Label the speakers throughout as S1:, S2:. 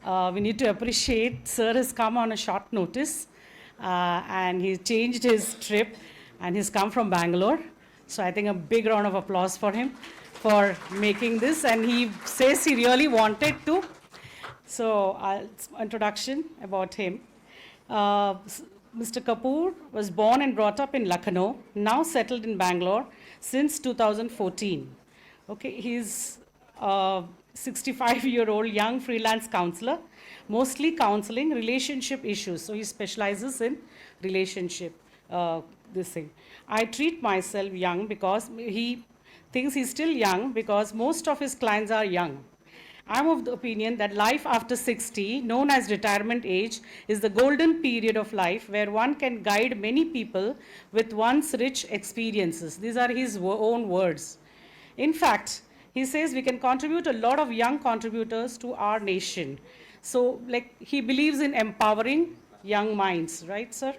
S1: We need to appreciate Sir has come on a short notice and he changed his trip and he's come from Bangalore. So I think a big round of applause for him for making this, and he says he really wanted to. So introduction about him. Mr. Kapoor was born and brought up in Lucknow, now settled in Bangalore since 2014. Okay, he's a 65-year-old young freelance counselor, mostly counseling relationship issues. So he specializes in relationship, this thing. I treat myself young because he thinks he's still young because most of his clients are young. I'm of the opinion that life after 60, known as retirement age, is the golden period of life where one can guide many people with one's rich experiences. These are his own words. In fact, he says we can contribute a lot of young contributors to our nation. So, like, he believes in empowering young minds, right, sir?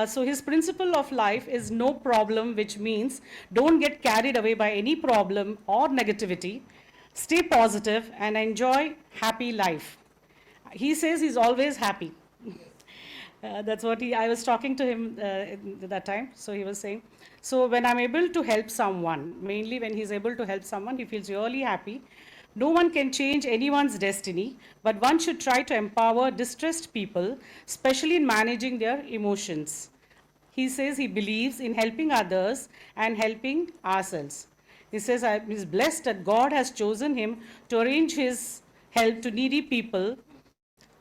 S1: So his principle of life is no problem, which means don't get carried away by any problem or negativity. Stay positive and enjoy happy life. He says he's always happy. That's what I was talking to him at that time. So he was saying, so when I'm able to help someone, mainly when he's able to help someone, he feels really happy. No one can change anyone's destiny, but one should try to empower distressed people, especially in managing their emotions. He says he believes in helping others and helping ourselves. He says he's blessed that God has chosen him to arrange his help to needy people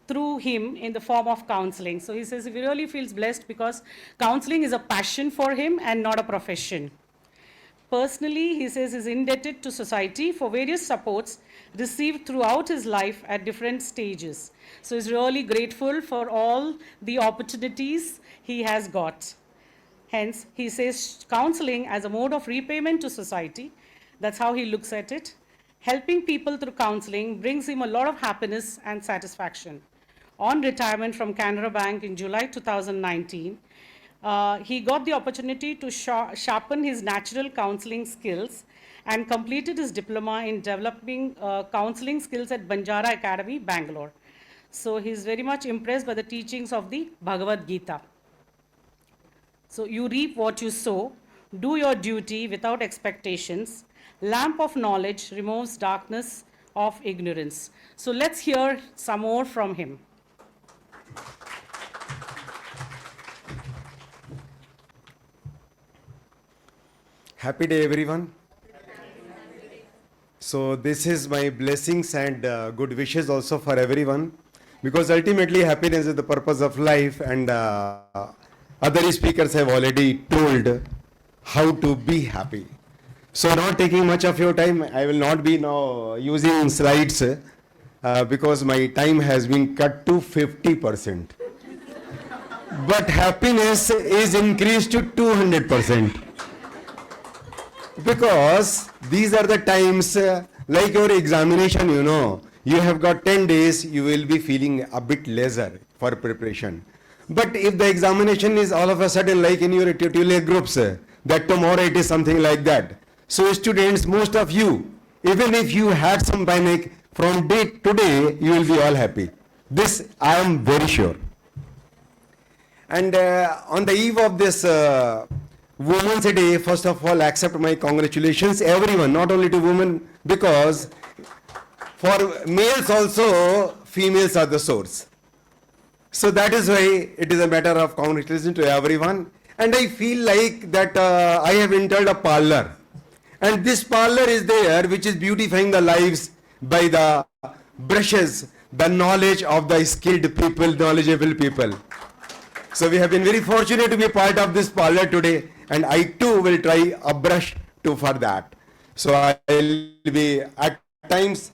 S1: through him in the form of counseling. So he says he really feels blessed because counseling is a passion for him and not a profession. Personally, he says he's indebted to society for various supports received throughout his life at different stages. So he's really grateful for all the opportunities he has got. Hence, he says counseling as a mode of repayment to society. That's how he looks at it. Helping people through counseling brings him a lot of happiness and satisfaction. On retirement from Canara Bank in July 2019, he got the opportunity to sharpen his natural counseling skills and completed his diploma in developing counseling skills at Banjara Academy, Bangalore. So he's very much impressed by the teachings of the Bhagavad Gita. So you reap what you sow, do your duty without expectations. Lamp of knowledge removes darkness of ignorance. So let's hear some more from him.
S2: Happy day, everyone. So this is my blessings and good wishes also for everyone, because ultimately happiness is the purpose of life, and other speakers have already told how to be happy. So not taking much of your time, I will not be now using slides because my time has been cut to 50%. But happiness is increased to 200%. Because these are the times, like your examination, you have got 10 days, you will be feeling a bit leisure for preparation. But if the examination is all of a sudden like in your tutorial groups, that tomorrow it is something like that. So students, most of you, even if you had some panic, from day to day, you will be all happy. This I am very sure. And on the eve of this Women's Day, first of all, accept my congratulations, everyone, not only to women, because for males also, females are the source. So that is why it is a matter of congratulations to everyone. And I feel like that I have entered a parlor. And this parlor is there, which is beautifying the lives by the brushes, the knowledge of the skilled people, knowledgeable people. So we have been very fortunate to be part of this parlor today, and I too will try a brush too for that. So I will be, at times,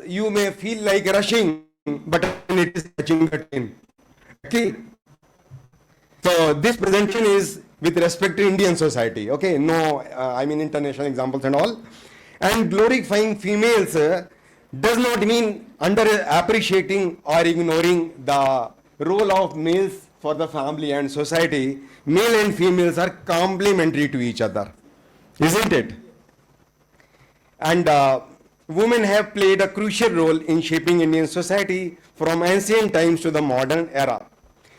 S2: you may feel like rushing, but it is catching the time. Okay. So this presentation is with respect to Indian society. Okay. No, I mean international examples and all. And glorifying females does not mean under appreciating or ignoring the role of males for the family and society. Male and females are complementary to each other, isn't it? And women have played a crucial role in shaping Indian society from ancient times to the modern era.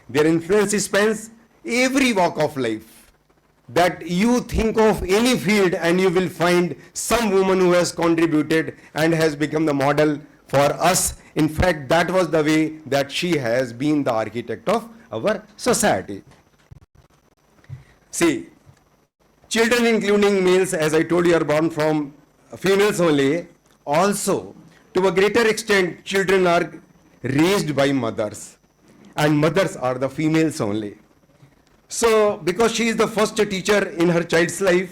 S2: Their influence spans every walk of life. That you think of any field and you will find some woman who has contributed and has become the model for us. In fact, that was the way that she has been the architect of our society. See, children including males, as I told you, are born from females only. Also, to a greater extent, children are raised by mothers, and mothers are the females only. So, because she is the first teacher in her child's life,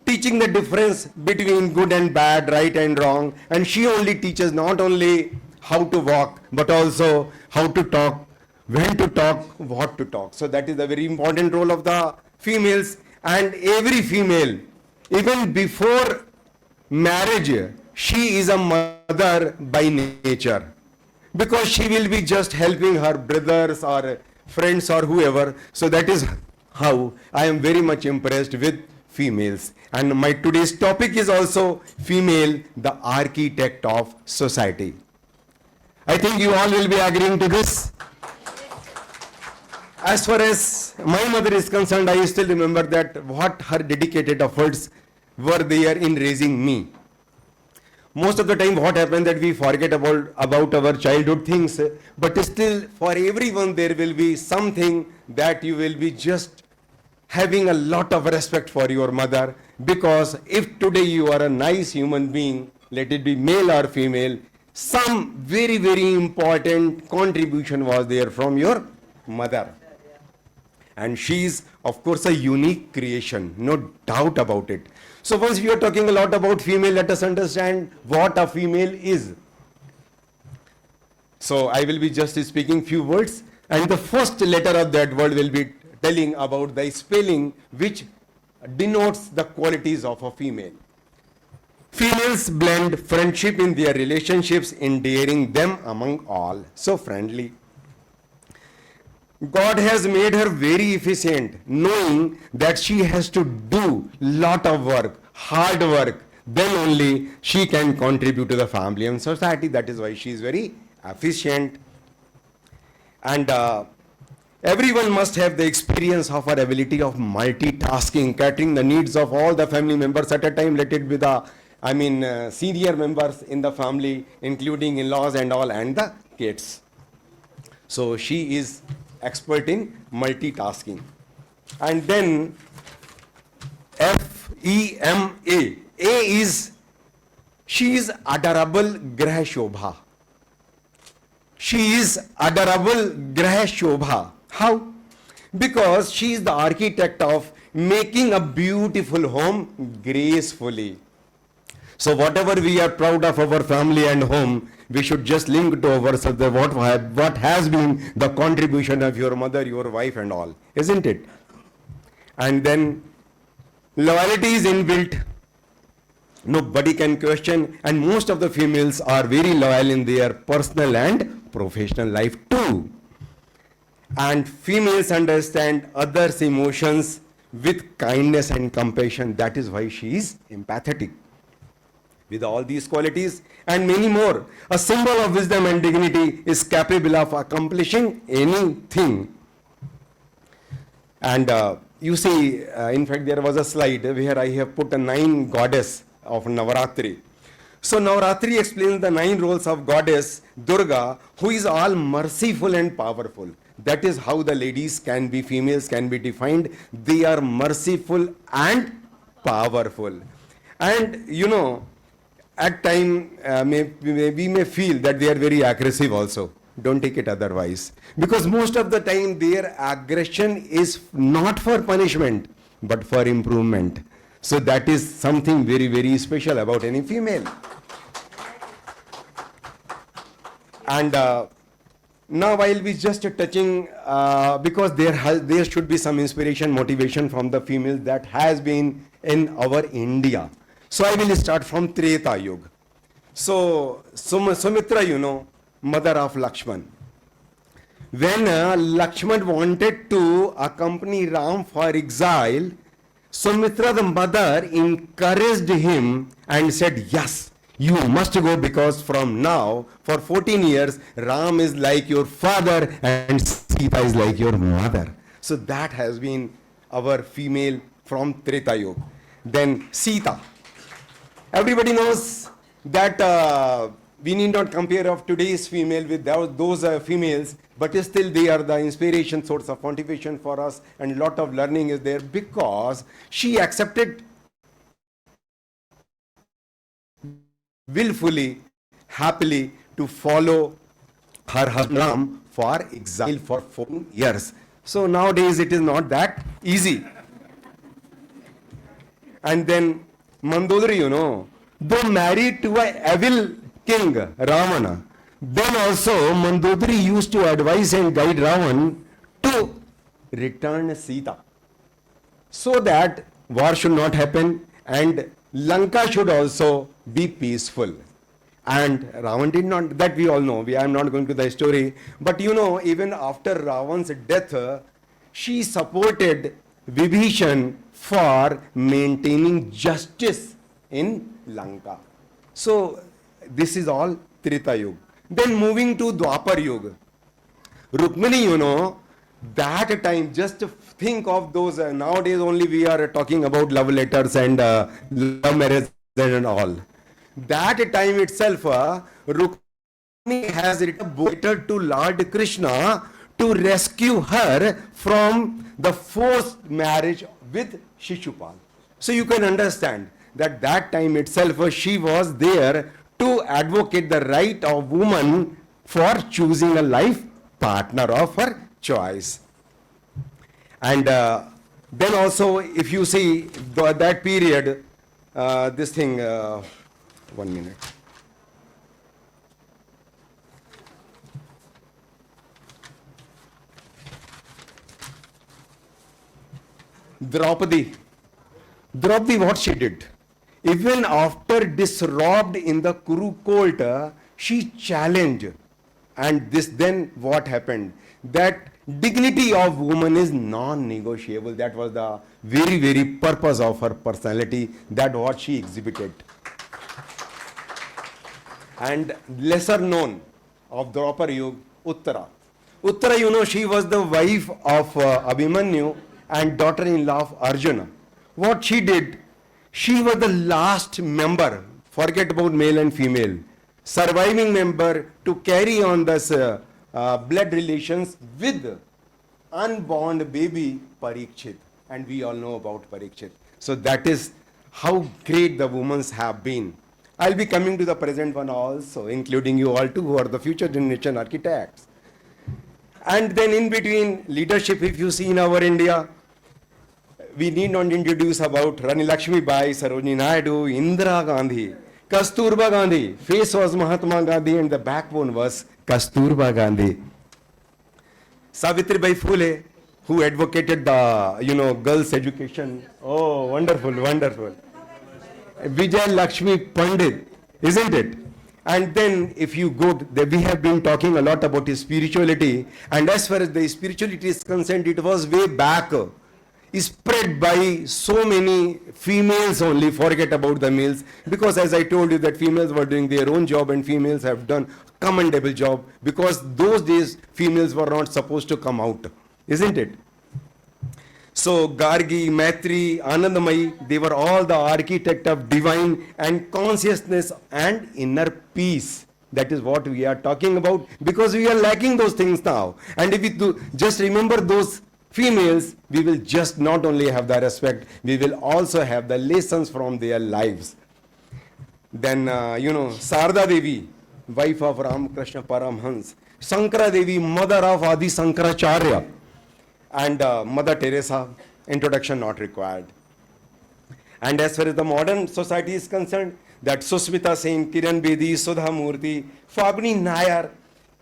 S2: teaching the difference between good and bad, right and wrong, and she only teaches not only how to walk, but also how to talk, when to talk, what to talk. So that is the very important role of the females, and every female, even before marriage, she is a mother by nature, because she will be just helping her brothers or friends or whoever. So that is how I am very much impressed with females. And my today's topic is also female, the architect of society. I think you all will be agreeing to this. As far as my mother is concerned, I still remember that what her dedicated efforts were there in raising me. Most of the time what happens that we forget about our childhood things, but still for everyone there will be something that you will be just having a lot of respect for your mother, because if today you are a nice human being, let it be male or female, some very, very important contribution was there from your mother. And she is, of course, a unique creation, no doubt about it. So once we are talking a lot about female, let us understand what a female is. So I will be just speaking few words, and the first letter of that word will be telling about the spelling which denotes the qualities of a female. Females blend friendship in their relationships, endearing them among all. So friendly. God has made her very efficient, knowing that she has to do lot of work, hard work, then only she can contribute to the family and society. That is why she is very efficient. And everyone must have the experience of her ability of multitasking, catering the needs of all the family members at a time. Let it be the, senior members in the family, including in-laws and all, and the kids. So she is expert in multitasking. And then FEMA. A is, she is adorable Grah Shobha. She is adorable Grah Shobha. How? Because she is the architect of making a beautiful home gracefully. So whatever we are proud of our family and home, we should just link to ourselves what has been the contribution of your mother, your wife and all, isn't it? And then loyalty is inbuilt. Nobody can question, and most of the females are very loyal in their personal and professional life too. And females understand others' emotions with kindness and compassion. That is why she is empathetic. With all these qualities and many more, a symbol of wisdom and dignity is capable of accomplishing anything. And you see, in fact, there was a slide where I have put a 9 goddess of Navaratri. So Navaratri explains the 9 roles of goddess Durga, who is all merciful and powerful. That is how the ladies can be, females can be defined. They are merciful and powerful. And you know, at time we may feel that they are very aggressive also. Don't take it otherwise. Because most of the time their aggression is not for punishment, but for improvement. So that is something very, very special about any female. And now I'll be just touching, because there should be some inspiration, motivation from the females that has been in our India. So I will start from Treta Yuga. So Sumitra, you know, mother of Lakshman. When Lakshman wanted to accompany Ram for exile, Sumitra, the mother, encouraged him and said, yes, You must go because from now, for 14 years, Ram is like your father and Sita is like your mother. So that has been our female from Treta Yuga. Then Sita. Everybody knows that we need not compare of today's female with those females, but still they are the inspiration, source of motivation for us, and lot of learning is there because she accepted willfully, happily to follow her husband Ram for exile for 14 years. So nowadays it is not that easy. And then Mandodari, though married to a evil king, Ravana, then also Mandodari used to advise and guide Ravan to return Sita, so that war should not happen and Lanka should also be peaceful. And Ravan did not, that we all know, I am not going to the story, but even after Ravan's death, she supported Vibhishan for maintaining justice in Lanka. So this is all Treta Yuga. Then moving to Dwapar Yuga. Rukmini, that time, just think of those, nowadays only we are talking about love letters and love marriage and all. That time itself, Rukmini has written a letter to Lord Krishna to rescue her from the forced marriage with Shishupal. So you can understand that time itself she was there to advocate the right of woman for choosing a life partner of her choice. And then also if you see that period, this thing, 1 minute. Draupadi, what she did? Even after disrobed in the Kuru court, she challenged. And then what happened? That dignity of woman is non-negotiable. That was the very, very purpose of her personality. That what she exhibited. And lesser known of Draupadi Yuga, Uttara. Uttara, she was the wife of Abhimanyu and daughter-in-law of Arjuna. What she did, she was the last member, forget about male and female, surviving member to carry on this blood relations with unborn baby Parikshit. And we all know about Parikshit. So that is how great the women have been. I'll be coming to the present one also, including you all too, who are the future generation architects. And then in between leadership, if you see in our India, we need not introduce about Rani Lakshmi Bai, Sarojini Naidu, Indira Gandhi, Kasturba Gandhi. Face was Mahatma Gandhi and the backbone was Kasturba Gandhi. Savitribai Phule, who advocated the, girls' education. Oh, wonderful, wonderful. Vijay Lakshmi Pandit, isn't it? And then if you go, we have been talking a lot about his spirituality, and as far as the spirituality is concerned, it was way back, spread by so many females only, forget about the males, because as I told you that females were doing their own job and females have done commendable job, because those days females were not supposed to come out, isn't it? So Gargi, Maitri, Anandamayi, they were all the architect of divine and consciousness and inner peace. That is what we are talking about, because we are lacking those things now. And if we just remember those females, we will just not only have the respect, we will also have the lessons from their lives. Then, Sarda Devi, wife of Ramakrishna Paramhans, Sankara Devi, mother of Adi Sankaracharya, and Mother Teresa, introduction not required. And as far as the modern society is concerned, that Susmita Sen, Kiran Bedi, Sudha Murthy, Fabni Nayar,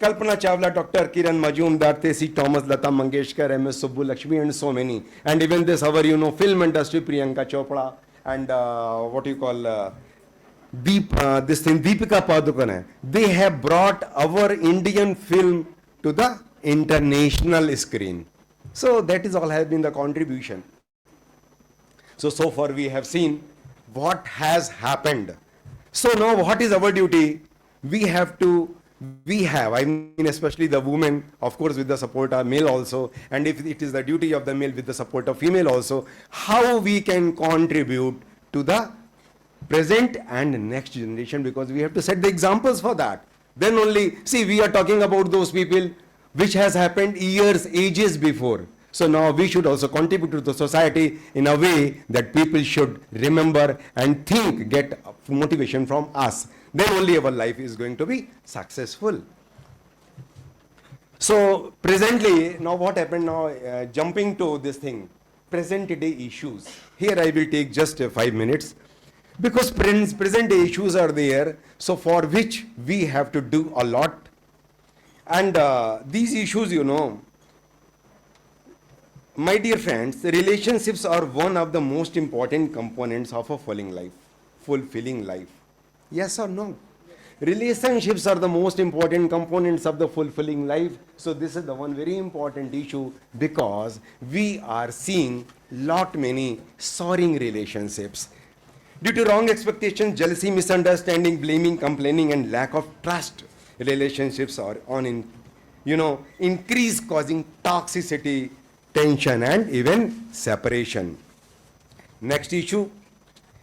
S2: Kalpana Chawla, Dr. Kiran Majumdar, Tesi Thomas, Lata Mangeshkar, M.S. Subbu Lakshmi, and so many. And even this, our, film industry, Priyanka Chopra, and Deepika Padukone, they have brought our Indian film to the international screen. So that is all has been the contribution. So far we have seen what has happened. So now what is our duty? I mean, especially the women, of course, with the support of male also, and if it is the duty of the male with the support of female also, how we can contribute to the present and next generation, because we have to set the examples for that. Then only, see, we are talking about those people which has happened years, ages before. So now we should also contribute to the society in a way that people should remember and think, get motivation from us. Then only our life is going to be successful. So presently, now what happened now, jumping to this thing, present day issues. Here I will take just 5 minutes, because present day issues are there, so for which we have to do a lot. And these issues, you know, my dear friends, relationships are one of the most important components of a fulfilling life. Yes or no? Relationships are the most important components of the fulfilling life. So this is the one very important issue, because we are seeing many soaring relationships. Due to wrong expectations, jealousy, misunderstanding, blaming, complaining, and lack of trust, relationships are increase, causing toxicity, tension, and even separation. Next issue,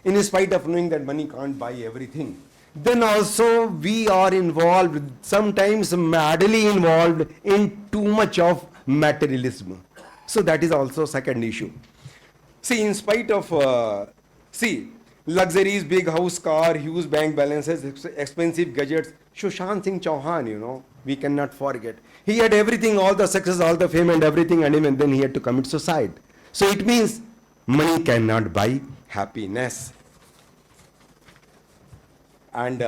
S2: in spite of knowing that money can't buy everything, then also we are involved, sometimes madly involved in too much of materialism. So that is also second issue. See, in spite of, luxuries, big house, car, huge bank balances, expensive gadgets, Sushant Singh Chauhan, we cannot forget. He had everything, all the success, all the fame and everything, and even then he had to commit suicide. So it means money cannot buy happiness. And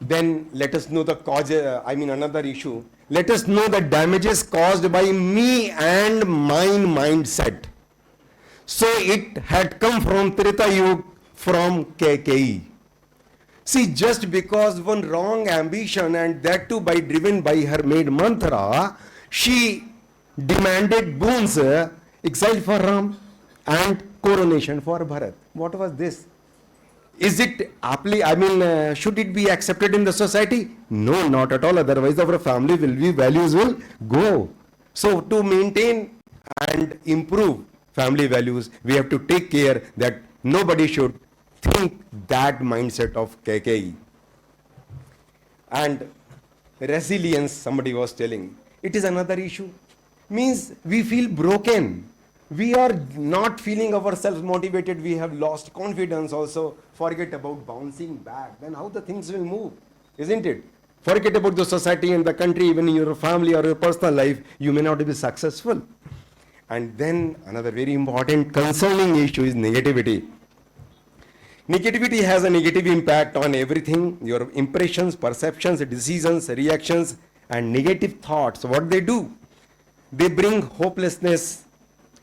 S2: then let us know the cause, another issue. Let us know the damages caused by me and mine mindset. So it had come from Treta Yuga, from KKE. See, just because one wrong ambition, and that too driven by her maid mantra, she demanded boons, exile for Ram and coronation for Bharat. What was this? Is it should it be accepted in the society? No, not at all. Otherwise, our family values will go. So to maintain and improve family values, we have to take care that nobody should think that mindset of KKE. And resilience, somebody was telling, it is another issue. Means we feel broken. We are not feeling ourselves motivated. We have lost confidence also. Forget about bouncing back. Then how the things will move, isn't it? Forget about the society and the country, even in your family or your personal life, you may not be successful. And then another very important concerning issue is negativity. Negativity has a negative impact on everything, your impressions, perceptions, decisions, reactions, and negative thoughts. What they do? They bring hopelessness,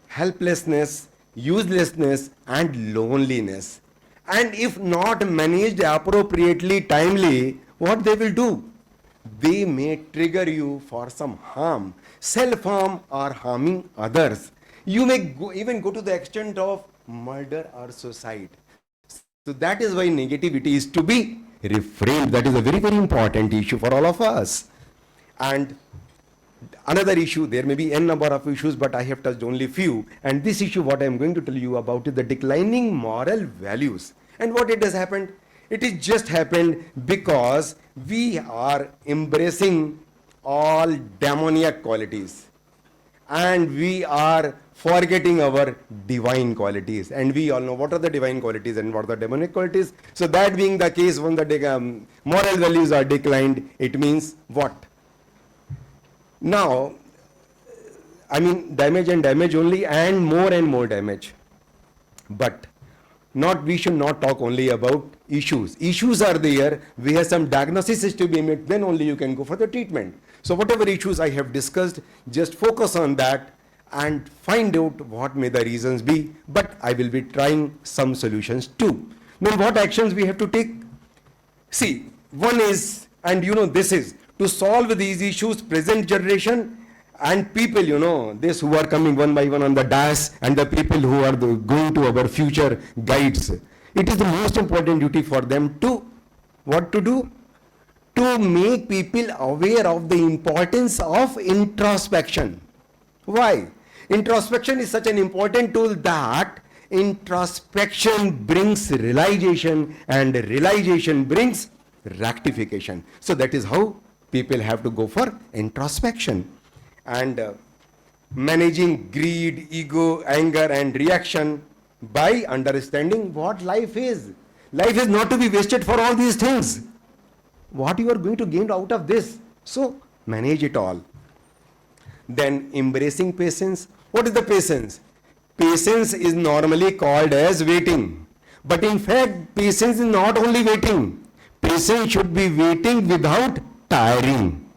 S2: helplessness, uselessness, and loneliness. And if not managed appropriately, timely, what they will do? They may trigger you for some harm, self-harm or harming others. You may even go to the extent of murder or suicide. So that is why negativity is to be refrained. That is a very, very important issue for all of us. And another issue, there may be n number of issues, but I have touched only few. And this issue, what I am going to tell you about, is the declining moral values. And what it has happened? It is just happened because we are embracing all demoniac qualities. And we are forgetting our divine qualities. And we all know what are the divine qualities and what are the demonic qualities. So that being the case, when the moral values are declined, it means what? Now, damage and damage only, and more damage. But we should not talk only about issues. Issues are there. We have some diagnosis to be made. Then only you can go for the treatment. So whatever issues I have discussed, just focus on that and find out what may the reasons be. But I will be trying some solutions too. Then what actions we have to take? See, one is, and this is, to solve these issues, present generation and people, this who are coming one by one on the dais, and the people who are going to our future guides. It is the most important duty for them to, what to do? To make people aware of the importance of introspection. Why? Introspection is such an important tool that introspection brings realization and realization brings rectification. So that is how people have to go for introspection. And managing greed, ego, anger and reaction by understanding what life is. Life is not to be wasted for all these things. What you are going to gain out of this? So manage it all. Then embracing patience. What is the patience? Patience is normally called as waiting. But in fact, patience is not only waiting. Patience should be waiting without tiring.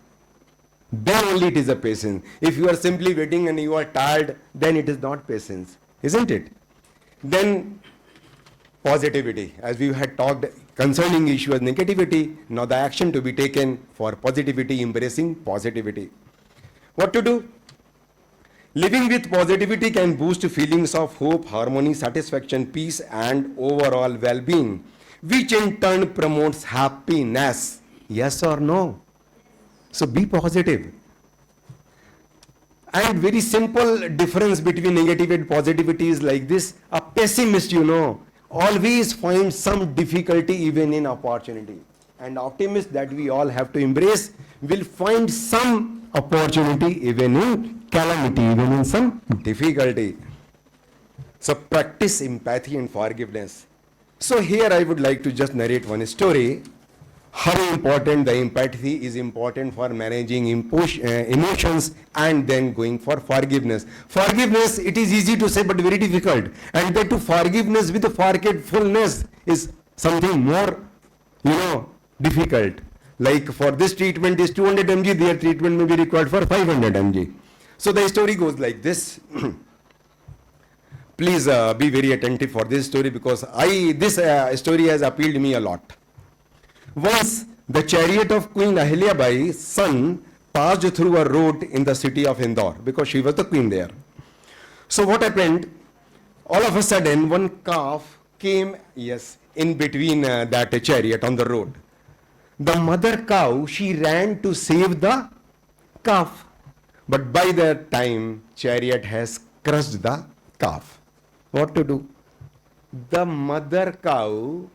S2: Then only it is a patience. If you are simply waiting and you are tired, then it is not patience, isn't it? Then positivity. As we had talked concerning issue as negativity, now the action to be taken for positivity, embracing positivity. What to do? Living with positivity can boost feelings of hope, harmony, satisfaction, peace and overall well-being, which in turn promotes happiness. Yes or no? So be positive. And very simple difference between negative and positivity is like this. A pessimist, always finds some difficulty even in opportunity. And optimist that we all have to embrace will find some opportunity even in calamity, even in some difficulty. So practice empathy and forgiveness. So here I would like to just narrate one story. How important the empathy is important for managing emotions and then going for forgiveness. Forgiveness, it is easy to say but very difficult. And that to forgiveness with forgetfulness is something more, difficult. Like for this treatment is 200 mg, their treatment may be required for 500 mg. So the story goes like this. Please be very attentive for this story because this story has appealed to me a lot. Once the chariot of Queen Ahilya's son passed through a road in the city of Indore because she was the queen there. So what happened? All of a sudden one calf came, in between that chariot on the road. The mother cow, she ran to save the calf. But by that time, chariot has crushed the calf. What to do? The mother cow,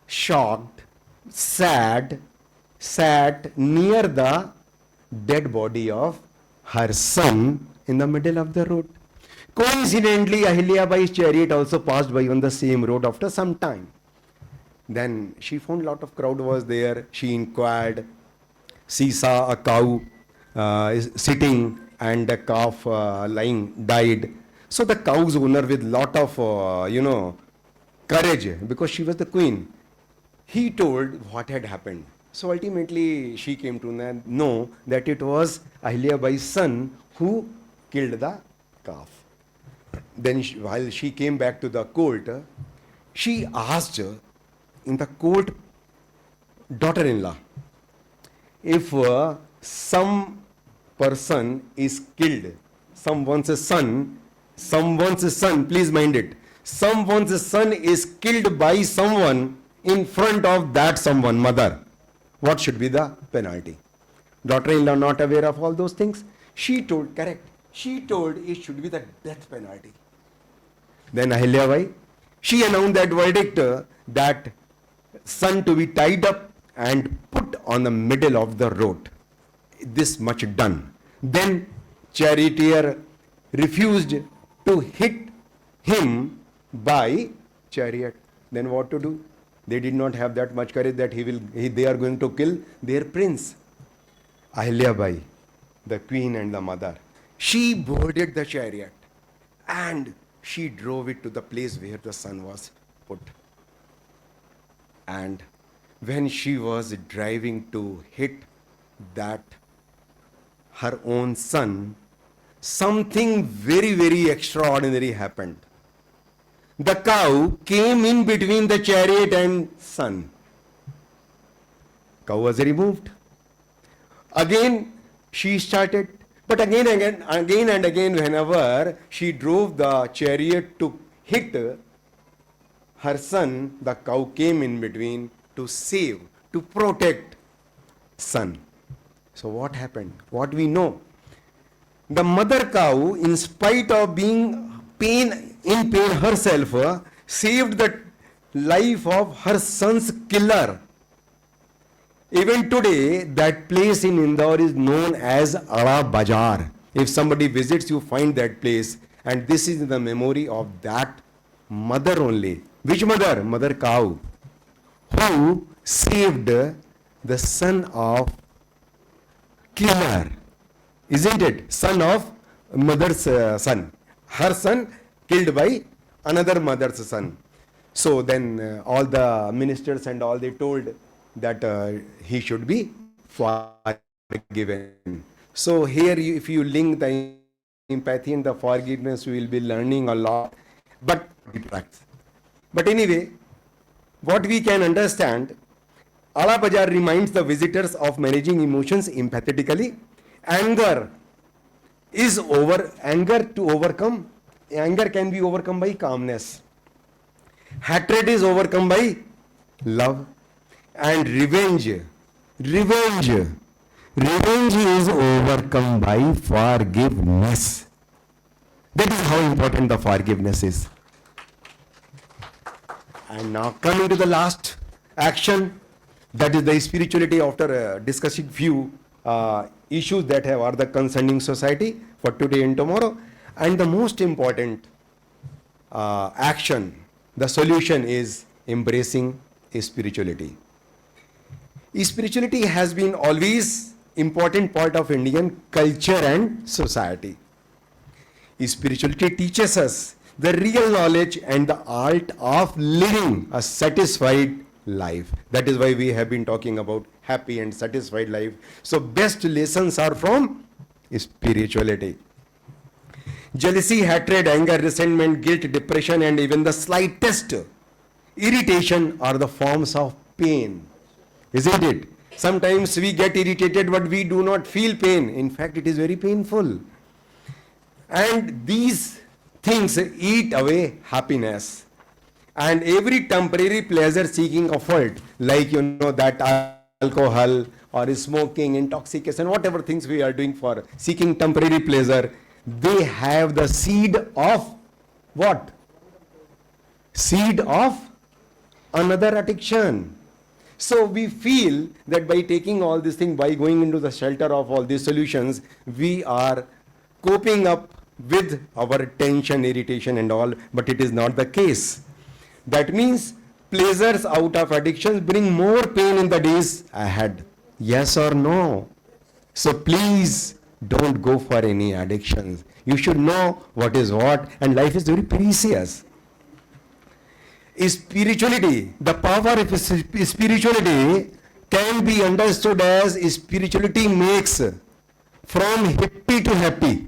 S2: shocked, sad, sat near the dead body of her son in the middle of the road. Coincidentally, Ahilya's chariot also passed by on the same road after some time. Then she found a lot of crowd was there. She inquired. She saw a cow sitting and a calf lying, died. So the cow's owner with lot of, courage because she was the queen. He told what had happened. So ultimately she came to know that it was Ahilya's son who killed the calf. Then while she came back to the court, she asked in the court daughter-in-law, if some person is killed, someone's son, please mind it, someone's son is killed by someone in front of that someone, mother, what should be the penalty? Daughter-in-law not aware of all those things. She told, correct, she told it should be the death penalty. Then Ahilya, she announced that verdict, that son to be tied up and put on the middle of the road. This much done. Then charioteer refused to hit him by chariot. Then what to do? They did not have that much courage that they are going to kill their prince. Ahilyabai, the queen and the mother, she boarded the chariot and she drove it to the place where the son was put. And when she was driving to hit that her own son, something very, very extraordinary happened. The cow came in between the chariot and son. Cow was removed. Again, she started, but again and again, whenever she drove the chariot to hit her son, the cow, came in between to save, to protect son. So what happened? What we know? The mother cow, in spite of being in pain herself, saved the life of her son's killer. Even today, that place in Indore is known as Ara Bazaar. If somebody visits, you find that place. And this is the memory of that mother only. Which mother? Mother cow. Who saved the son of killer. Isn't it? Son of mother's son. Her son killed by another mother's son. So then all the ministers and all, they told that he should be forgiven. So here if you link the empathy and the forgiveness, we will be learning a lot. But anyway, what we can understand, Ala Bazaar reminds the visitors of managing emotions empathetically. Anger can be overcome by calmness. Hatred is overcome by love. And revenge is overcome by forgiveness. That is how important the forgiveness is. And now coming to the last action, that is the spirituality, after discussing few issues that are the concerning society for today and tomorrow. And the most important action, the solution, is embracing spirituality. Spirituality has been always important part of Indian culture and society. Spirituality teaches us the real knowledge and the art of living a satisfied life. That is why we have been talking about happy and satisfied life. So best lessons are from spirituality. Jealousy, hatred, anger, resentment, guilt, depression, and even the slightest irritation are the forms of pain. Isn't it? Sometimes we get irritated, but we do not feel pain. In fact, it is very painful. And these things eat away happiness. And every temporary pleasure seeking effort, like that alcohol or smoking, intoxication, whatever things we are doing for seeking temporary pleasure, they have the seed of what? Seed of another addiction. So we feel that by taking all these things, by going into the shelter of all these solutions, we are coping up with our tension, irritation and all, but it is not the case. That means pleasures out of addictions bring more pain in the days ahead. Yes or no? So please don't go for any addictions. You should know what is what, and life is very precious. Spirituality, the power of spirituality can be understood as spirituality makes from hippie to happy.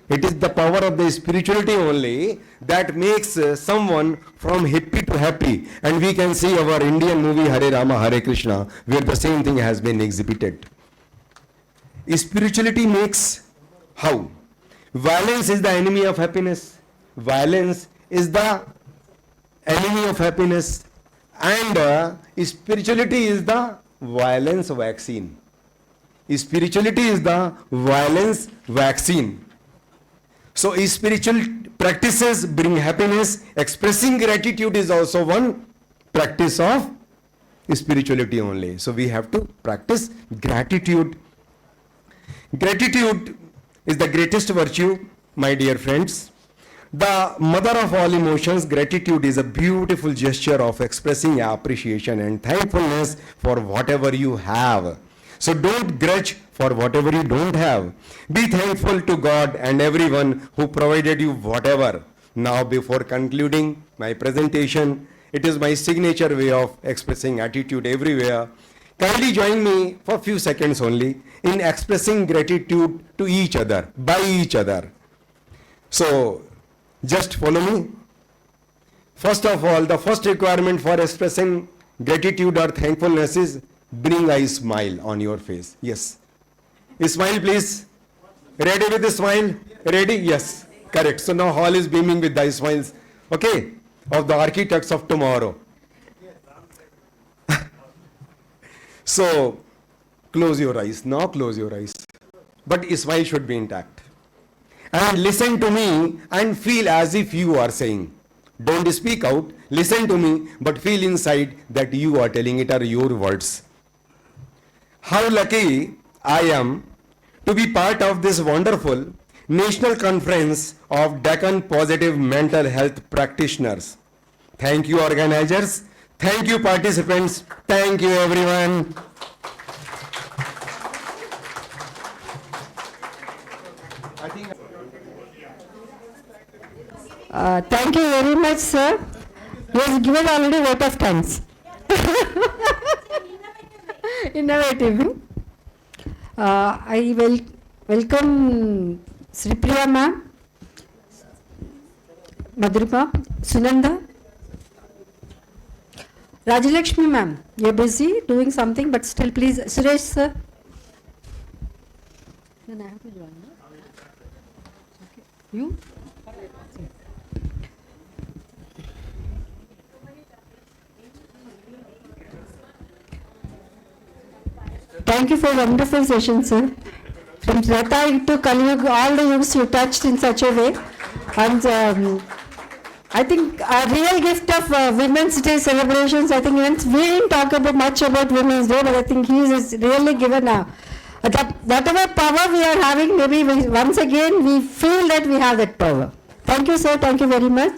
S2: It is the power of the spirituality only that makes someone from hippie to happy. And we can see our Indian movie Hare Rama, Hare Krishna, where the same thing has been exhibited. Spirituality makes how? Violence is the enemy of happiness. Violence is the enemy of happiness. And spirituality is the violence vaccine. Spirituality is the violence vaccine. So spiritual practices bring happiness. Expressing gratitude is also one practice of spirituality only. So we have to practice gratitude. Gratitude is the greatest virtue, my dear friends. The mother of all emotions, gratitude is a beautiful gesture of expressing appreciation and thankfulness for whatever you have. So don't grudge for whatever you don't have. Be thankful to God and everyone who provided you whatever. Now, before concluding my presentation, it is my signature way of expressing attitude everywhere. Kindly join me for a few seconds only in expressing gratitude to each other, by each other. So, just follow me. First of all, the first requirement for expressing gratitude or thankfulness is bring a smile on your face. Yes. A smile, please. Ready with the smile? Ready? Yes. Correct. So now hall is beaming with the smiles. Okay. of the architects of tomorrow. So, close your eyes. Now close your eyes. But smile should be intact. And listen to me and feel as if you are saying. Don't speak out, listen to me, but feel inside that you are telling it are your words. How lucky I am to be part of this wonderful National Conference of Deccan Positive Mental Health Practitioners. Thank you, organizers. Thank you, participants. Thank you, everyone.
S3: Thank you very much, sir. He has given already vote of thanks. Innovative. I will welcome Sri Priya ma'am, Madhurima, Sunanda, Rajalakshmi ma'am. You're busy doing something, but still please, Suresh sir. Then I have to join. No? Okay. You? Thank you for wonderful session, sir. From Rata to Kaliyug, all the yugs you touched in such a way. And I think a real gift of Women's Day celebrations, I think even we didn't talk about much about Women's Day, but I think he has really given whatever power we are having, maybe once again we feel that we have that power. Thank you, sir. Thank you very much.